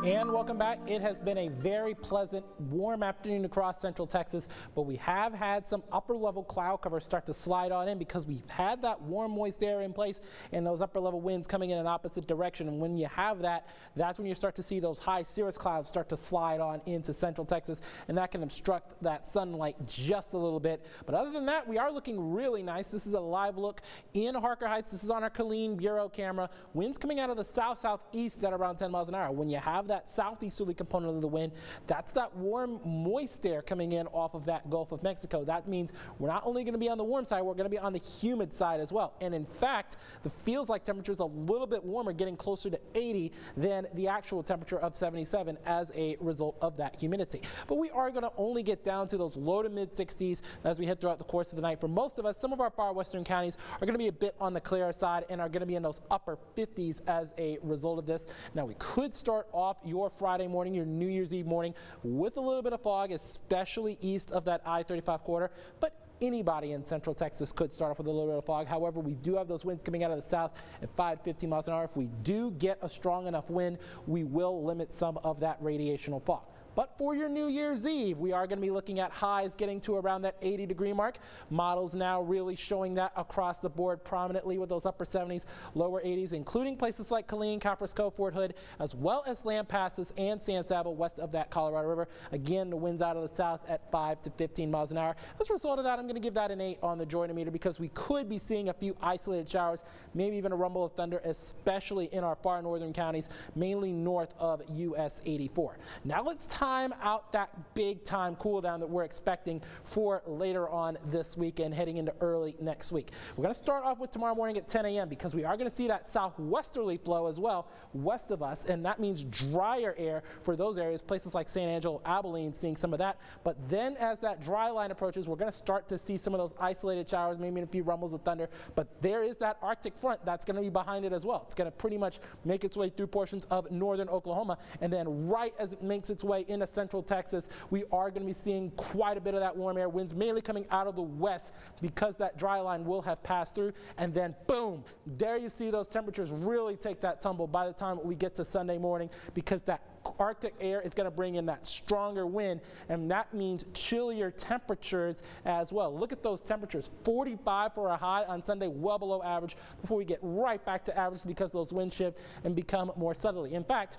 And welcome back. It has been a very pleasant, warm afternoon across central Texas, but we have had some upper level cloud cover start to slide on in because we've had that warm, moist air in place and those upper level winds coming in an opposite direction. And when you have that, that's when you start to see those high cirrus clouds start to slide on into central Texas, and that can obstruct that sunlight just a little bit. But other than that, we are looking really nice. This is a live look in Harker Heights. This is on our Killeen Bureau camera. Winds coming out of the south-southeast at around 10 miles an hour. When you have that southeasterly component of the wind, that's that warm, moist air coming in off of that Gulf of Mexico. That means we're not only going to be on the warm side, we're going to be on the humid side as well. And in fact, the feels like temperature is a little bit warmer, getting closer to 80 than the actual temperature of 77 as a result of that humidity. But we are going to only get down to those low to mid 60s as we head throughout the course of the night. For most of us, some of our far western counties are going to be a bit on the clearer side and are going to be in those upper 50s as a result of this. Now, we could start off your Friday morning, your New Year's Eve morning, with a little bit of fog, especially east of that I-35 corridor, but anybody in central Texas could start off with a little bit of fog. However, we do have those winds coming out of the south at 5-15 miles an hour. If we do get a strong enough wind, we will limit some of that radiational fog. But for your New Year's Eve, we are going to be looking at highs getting to around that 80-degree mark. Models now really showing that across the board prominently with those upper 70s, lower 80s, including places like Killeen, Copperas Cove, Fort Hood, as well as Lampasas and San Saba west of that Colorado River. Again, the winds out of the south at 5 to 15 miles an hour. As a result of that, I'm going to give that an 8 on the joynometer because we could be seeing a few isolated showers, maybe even a rumble of thunder, especially in our far northern counties, mainly north of US 84. Now let's time out that big time cool down that we're expecting for later on this week and heading into early next week. We're going to start off with tomorrow morning at 10 a.m. because we are going to see that southwesterly flow as well west of us, and that means drier air for those areas, places like San Angelo, Abilene, seeing some of that. But then as that dry line approaches, we're going to start to see some of those isolated showers, maybe a few rumbles of thunder. But there is that Arctic front that's going to be behind it as well. It's going to pretty much make its way through portions of northern Oklahoma, and then right as it makes its way into central Texas, we are going to be seeing quite a bit of that warm air, winds mainly coming out of the west because that dry line will have passed through, and then boom, there you see those temperatures really take that tumble by the time we get to Sunday morning, because that Arctic air is going to bring in that stronger wind, and that means chillier temperatures as well. Look at those temperatures, 45 for a high on Sunday, well below average, before we get right back to average because those winds shift and become more southerly. In fact,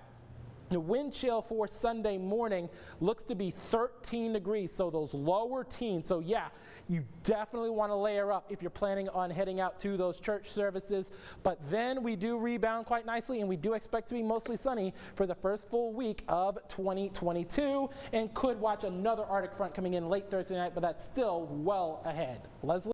the wind chill for Sunday morning looks to be 13 degrees, so those lower teens. So yeah, you definitely want to layer up if you're planning on heading out to those church services. But then we do rebound quite nicely, and we do expect to be mostly sunny for the first full week of 2022, and could watch another Arctic front coming in late Thursday night, but that's still well ahead. Leslie?